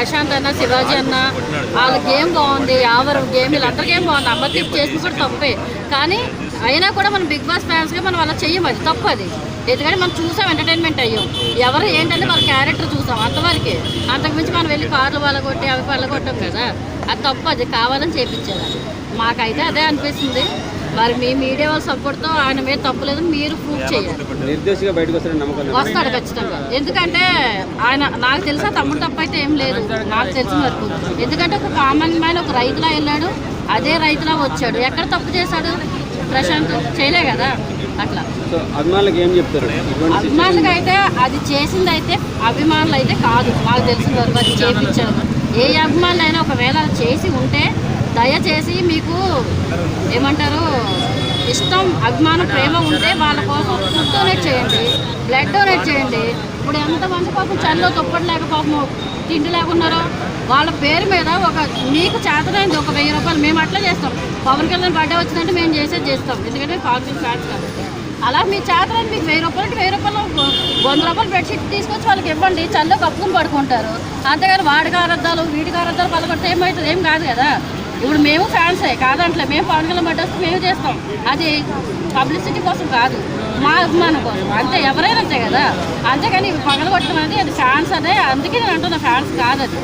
ప్రశాంత్ అన్న, శివాజీ అన్న వాళ్ళ గేమ్ బాగుంది, ఎవరు గేమ్ వీళ్ళందరి గేమ్ బాగుంది. అమర్దీప్ చేసిన కూడా తప్పే, కానీ అయినా కూడా మనం బిగ్ బాస్ ఫ్యాన్స్గా మనం అలా చెయ్యం, అది తప్పు. అది ఎందుకంటే మనం చూసాం, ఎంటర్టైన్మెంట్ అయ్యాం. ఎవరు ఏంటంటే వాళ్ళ క్యారెక్టర్ చూసాం అంతవరకే, అంతకుమించి మనం వెళ్ళి కార్లు వాళ్ళగొట్టి అవి వాళ్ళగొట్టాం కదా, అది తప్పు. అది కావాలని చేయించారు. మాకైతే అదే అనిపిస్తుంది. మరి మీ మీడియా వాళ్ళ సపోర్ట్తో ఆయన మీద తప్పు లేదని మీరు ప్రూవ్ చేయాలి. నిర్దోషిగా బయటకు వస్తాడు ఖచ్చితంగా. ఎందుకంటే ఆయన నాకు తెలిసా తమ్ముడు తప్పు అయితే ఏం లేదు నాకు తెలిసిన వరకు. ఎందుకంటే ఒక కామన్ మ్యాన్ ఒక రైతులా వెళ్ళాడు, అదే రైతులా వచ్చాడు. ఎక్కడ తప్పు చేశాడు ప్రశాంత్? చేయలే కదా. అట్లా అభిమానులకు ఏం చెప్తారు? అభిమానులకు అయితే అది చేసింది అయితే అభిమానులు అయితే కాదు, నాకు తెలిసిన వరకు అది చేయించారు. ఏ అభిమానులు అయినా ఒకవేళ చేసి ఉంటే దయచేసి మీకు ఏమంటారు, ఇష్టం అభిమానం ప్రేమ ఉంటే వాళ్ళ కోసం ఫుడ్ డొనేట్ చేయండి, బ్లడ్ డొనేట్ చేయండి. ఇప్పుడు ఎంతమంది పాపం చల్లో తప్పటి లేక పాపం తిండి లేకున్నారో వాళ్ళ పేరు మీద ఒక మీకు చేతనైంది ఒక 1000 రూపాయలు మేము అట్లా చేస్తాం. పవన్ కళ్యాణ్ బర్త్డే వచ్చిందంటే మేము చేస్తాం, ఎందుకంటే కాంగ్రెస్ ఫ్యాన్స్ కాబట్టి. అలా మీ చేతనైంది మీకు 1000 రూపాయలు 1000 రూపాయలు 100 రూపాయలు బెడ్షీట్ తీసుకొచ్చి వాళ్ళకి ఇవ్వండి, చల్లో కప్పుకుని పడుకుంటారు. అంతేగాని వాడికి ఆరద్దాలు వీడికి ఆరద్దాలు పలకొడితే ఏమవుతుంది? ఏం కాదు కదా. ఇప్పుడు మేము ఫ్యాన్సే కాదంటే మేము పవన్ కళ్యాణ్ బర్త్డే వస్తే మేము చేస్తాం, అది పబ్లిసిటీ కోసం కాదు, మా అభిమానం కోసం. అంతే, ఎవరైనా అంతే కదా. అంతేగాని పగలగొట్టడం అనేది అది ఫ్యాన్స్ అదే, అందుకే నేను అంటున్నా ఫ్యాన్స్ కాదు అది.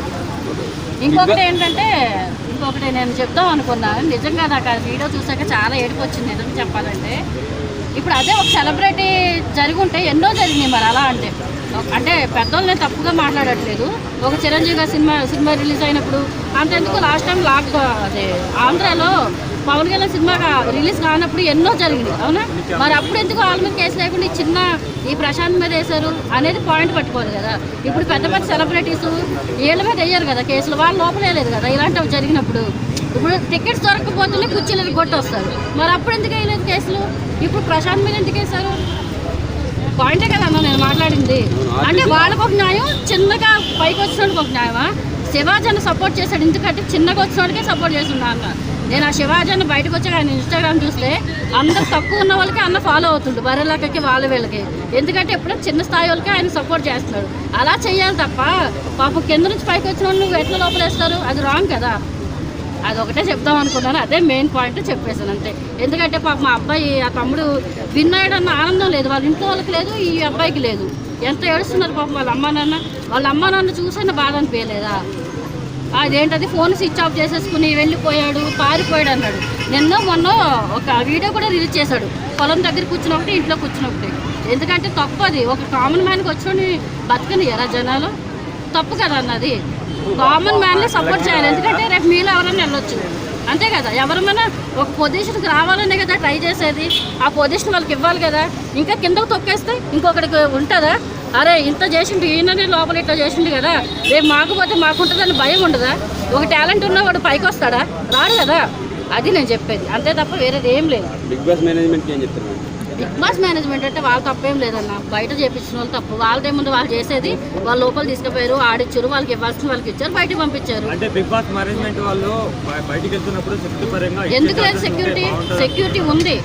ఇంకొకటి ఏంటంటే నేను చెప్దాం అనుకున్నాను, నిజంగా నాకు ఆ వీడియో చూసాక చాలా ఏడుపు వచ్చింది నిజంగా చెప్పాలంటే. ఇప్పుడు అదే ఒక సెలబ్రిటీ జరిగి ఉంటే ఎన్నో జరిగినాయి. మరి అలా అంటే పెద్దోళ్ళు నేను తప్పుగా మాట్లాడట్లేదు. ఒక చిరంజీవి గారి సినిమా రిలీజ్ అయినప్పుడు అంతెందుకు లాస్ట్ టైం అదే ఆంధ్రాలో పవన్ కళ్యాణ్ సినిమా రిలీజ్ కానప్పుడు ఎన్నో జరిగింది, అవునా? మరి అప్పుడు ఎందుకు వాళ్ళ మీద కేసు లేకుండా ఈ ప్రశాంత్ మీద వేశారు అనేది పాయింట్ పట్టుకోవాలి కదా. ఇప్పుడు పెద్ద పెద్ద సెలబ్రిటీస్ వీళ్ళ మీద వేయరు కదా కేసులు, వాళ్ళు లోపలేదు కదా ఇలాంటివి జరిగినప్పుడు. ఇప్పుడు టికెట్స్ దొరకకపోతేనే కుర్చీలకు కొట్టొస్తారు, మరి అప్పుడు ఎందుకు వేయలేదు కేసులు? ఇప్పుడు ప్రశాంత్ మీద ఎందుకు వేశారు? పాయింటే కదా అన్న నేను మాట్లాడింది. అంటే వాళ్ళకు ఒక న్యాయం, చిన్నగా పైకి వచ్చినోడికి ఒక న్యాయమా? శివాజీని సపోర్ట్ చేశాడు, ఎందుకంటే చిన్నగా వచ్చినోడికే సపోర్ట్ చేస్తున్నా అన్న. నేను ఆ శివాజీని బయటకు వచ్చాక ఆయన ఇన్స్టాగ్రామ్ చూస్తే అందరు తక్కువ ఉన్న వాళ్ళకి అన్న ఫాలో అవుతుండు, బర్రెలకి వాళ్ళ వీళ్ళకి. ఎందుకంటే ఎప్పుడో చిన్న స్థాయి వాళ్ళకి ఆయన సపోర్ట్ చేస్తున్నాడు. అలా చేయాలి తప్ప పాపం కింద నుంచి పైకి వచ్చిన వాళ్ళు నువ్వు ఎట్లా లోపలేస్తారు? అది రాంగ్ కదా. అదొకటే చెప్దాం అనుకున్నాను, అదే మెయిన్ పాయింట్ చెప్పేశాను అంతే. ఎందుకంటే పాప మా అబ్బాయి ఆ తమ్ముడు విన్ అయ్యాడన్న ఆనందం లేదు, వాళ్ళ ఇంట్లో వాళ్ళకి లేదు, ఈ అబ్బాయికి లేదు. ఎంత ఏడుస్తున్నారు పాపం వాళ్ళ అమ్మ నాన్న చూసైనా బాధ అనిపించలేదా? అదేంటది ఫోన్ స్విచ్ ఆఫ్ చేసేసుకుని వెళ్ళిపోయాడు, పారిపోయాడు అన్నాడు. మొన్న ఒక వీడియో కూడా రిలీజ్ చేశాడు, పొలం దగ్గర కూర్చున్నప్పుడు ఇంట్లో కూర్చున్నప్పుడు. ఎందుకంటే తప్పు అది, ఒక కామన్ మ్యాన్కి వచ్చి బతకని ఎరా జనాలు, తప్పు కదా అన్నది. కామన్ మ్యాన్లే సపోర్ట్ చేయాలి, ఎందుకంటే రేపు మీలో ఎవరైనా వెళ్ళొచ్చు, అంతే కదా. ఎవరమైనా ఒక పొజిషన్కి రావాలనే కదా ట్రై చేసేది, ఆ పొజిషన్ వాళ్ళకి ఇవ్వాలి కదా. ఇంకా కిందకు తొక్కేస్తే ఇంకొకటికి ఉంటుందా? అరే ఇంత చేసిండు ఈయననే లోపల ఇట్లా చేసిండు కదా, రేపు మాకపోతే మాకుంటుందని భయం ఉండదా? ఒక టాలెంట్ ఉన్నవాడు పైకి వస్తాడా? రాడు కదా. అది నేను చెప్పేది, అంతే తప్ప వేరేది ఏం లేదు. బిగ్ బాస్ మేనేజ్మెంట్కి ఏం చెప్తారు? బిగ్ బాస్ మేనేజ్మెంట్ అంటే వాళ్ళ తప్పేం లేదన్న, బయట చేపించిన వాళ్ళు తప్పు. వాళ్ళదే ముందు వాళ్ళు చేసేది, వాళ్ళు లోపల తీసుకుపోయారు, ఆడిచ్చారు, వాళ్ళకి ఇవ్వాల్సిన వాళ్ళకి ఇచ్చారు, బయటకు పంపించారు. అంటే బిగ్ బాస్ మేనేజ్మెంట్ వాళ్ళు బయటికి వెళ్తున్నప్పుడు ఎందుకు లేదు? సెక్యూరిటీ ఉంది.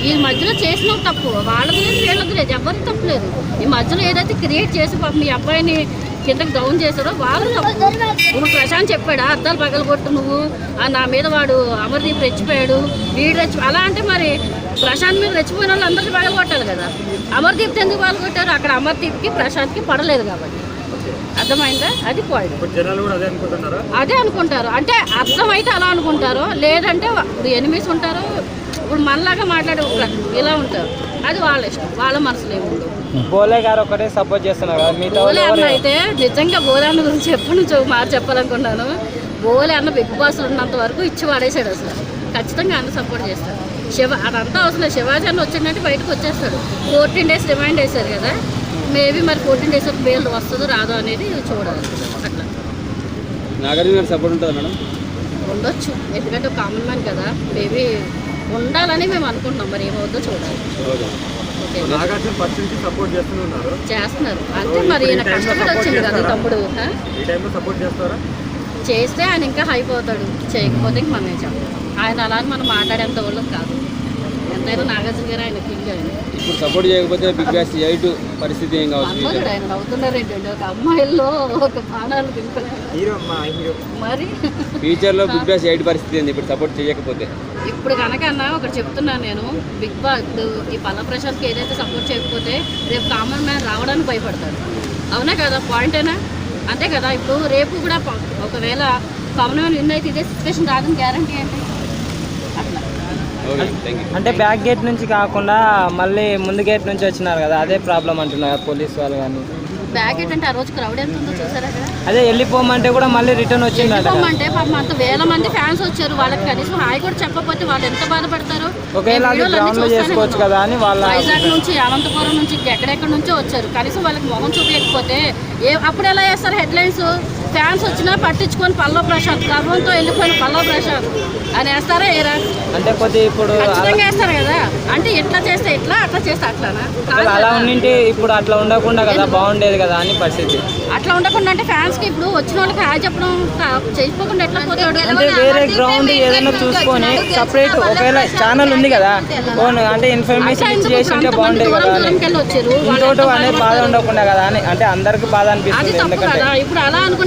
ఈ మధ్యలో చేసిన తప్పు వాళ్ళది లేదు, వీళ్ళది లేదు, ఎవరికి తప్పు లేదు. ఈ మధ్యలో ఏదైతే క్రియేట్ చేసి పాపం మీ అబ్బాయిని కిందకి డౌన్ చేశారో వాళ్ళు తప్పు. ఇప్పుడు ప్రశాంత్ చెప్పాడా అద్దాలు పగలగొట్టు నువ్వు, నా మీద వాడు అమర్దీప్ రెచ్చిపోయాడు, వీడు అలా అంటే మరి ప్రశాంత్ మీద రెచ్చిపోయిన వాళ్ళు అందరికీ పగలగొట్టాలి కదా. అమర్దీప్ ఎందుకు పగలగొట్టారు? అక్కడ అమర్దీప్కి ప్రశాంత్కి పడలేదు కాబట్టి. అర్థమైందా? అది పాయింట్. అదే అనుకుంటారు, అంటే అర్థమైతే అలా అనుకుంటారు, లేదంటే ఇప్పుడు ఎనిమిస్ ఉంటారు, ఇప్పుడు మనలాగా మాట్లాడే ఇలా ఉంటారు. అది వాళ్ళ ఇష్టం, వాళ్ళ మనసులో ఏముండదు. బోలే గారు ఒకటే సపోర్ట్ చేస్తున్నారు. బోలే అన్న అయితే నిజంగా బోలే అన్న గురించి ఎప్పుడు నుంచి మాట చెప్పాలనుకున్నాను. బోలే అన్న బిగ్ బాస్లో ఉన్నంత వరకు ఇచ్చి వాడేశాడు. అసలు ఖచ్చితంగా అన్న సపోర్ట్ చేస్తాడు. అదంతా అవసరం, శివాజీ అన్న వచ్చిందంటే బయటకు వచ్చేస్తాడు. 14 days రిమైండ్ వేశారు కదా, మేబీ మరి 14 days బెయిల్ వస్తుందో రాదో అనేది చూడాలి. అట్లా నాగార్జున గారు సపోర్ట్ ఉంటుందా మేడం? ఉండొచ్చు, ఎందుకంటే కామన్ మ్యాన్ కదా, మేబీ ఉండాలని మేము అనుకుంటున్నాం, మరి ఏమవుతుందో చూడాలి. చేస్తున్నారు అంతే, మరి ఈయన కష్టపడి వచ్చింది కదా తమ్ముడు. చేస్తే ఆయన ఇంకా హైప్ అవుతాడు, చేయకపోతే ఇంక మనం చెప్పాలి. ఆయన అలా అని మనం మాట్లాడేంత వాళ్ళం కాదు. ఎంతైనా నాగార్జున గారు ఆయన కింగ్ ఆయన ఇప్పుడు సపోర్ట్ చేయకపోతే బిగ్ బాస్ 8 పరిస్థితి ఏం కావచ్చు మన్మధుడు ఆయన అవుతున్నారు ఏంటండి ఒక అమ్మాయిల్లో ఒక బాణాలు దింపలేదు హీరో మా హీరో మరి ఫ్యూచర్లో బిగ్ బాస్ 8 పరిస్థితి ఏంది ఇప్పుడు సపోర్ట్ చేయకపోతే? ఇప్పుడు కనుకన్నా ఒకటి చెప్తున్నాను నేను, బిగ్ బాస్ ఇప్పుడు ఈ పల్ల ప్రశాంత్కి ఏదైతే సపోర్ట్ చేయకపోతే రేపు కామన్ మ్యాన్ రావడానికి భయపడతాడు. అవునా కదా? పాయింటేనా? అంతే కదా. ఇప్పుడు రేపు కూడా ఒకవేళ కామన్ మ్యాన్ విన్ అయితే ఇదే సిచ్యువేషన్ రాదని గ్యారంటీ ఏంటి? అట్లా ఓకే, థ్యాంక్ యూ. అంటే బ్యాక్ గేట్ నుంచి కాకుండా మళ్ళీ ముందు గేట్ నుంచి వచ్చినారు కదా, అదే ప్రాబ్లం అంటున్నారు పోలీస్ వాళ్ళు కానీ. బ్యాక్ ఏంటంటే ఆ రోజు క్రౌడ్ ఎంత ఉందో చూసారా కదా? అదే వెళ్ళిపోమంటే కూడా మళ్ళీ రిటర్న్ వచ్చిందట. వెళ్ళిపోమంటే పాపం అంత వేల మంది ఫ్యాన్స్ వచ్చారు, వాళ్ళకి కనీసం హాయ్ కూడా చెప్పకపోతే వాళ్ళు ఎంత బాధపడతారు. ఒకవేళ అది గ్రౌండ్ లో చేసుకోవచ్చు కదా అని వాళ్ళ వైజాగ్ నుంచి, అనంతపురం నుంచి, ఎక్కడెక్కడ నుంచో వచ్చారు. కనీసం వాళ్ళకి మొహం చూపించకపోతే అప్పుడు ఎలా చేస్తారు హెడ్లైన్స్? ఫ్యాన్స్ వచ్చినా పట్టించుకొని పల్లవ ప్రశాంత్, గర్వంతో వెళ్ళిపోయిన పల్లవ ప్రశాంత్ అని వేస్తారా ఏరా? అంటే కొద్దిగా ఇప్పుడు ఖచ్చితంగా వేస్తారు కదా. అంటే ఎట్లా చేస్తే ఎట్లా, అట్లా చేస్తే అట్లానా? కాదు అలా కదా. ఉండింటే ఇప్పుడు అట్లా ఉండకుండా కదా బాగుండేది కదా అని పరిస్థితి. అట్లా ఉండకుండా అంటే ఫ్యాన్స్ కి ఇప్పుడు వచ్చిన వాళ్ళకి హాయ్ చెప్పడం చేసుకోకుండా ఎట్లా పోతాడు? అంటే వేరే గ్రౌండ్ ఏదైనా చూసుకొని సపరేట్ ఒకవేళ ఛానల్ ఉంది కదా ఓన్ అంటే ఇన్ఫర్మేషన్ ఇచ్చి చేసి ఉంటే బాగుండేది కదా అని. వచ్చారు ఇంకోటి అనేది బాధ ఉండకుండా కదా అని, అంటే అందరికి బాధ అది అనిపిస్తుంది తప్పు ఎందుకంటే కదా. ఇప్పుడు అలా అనుకున్న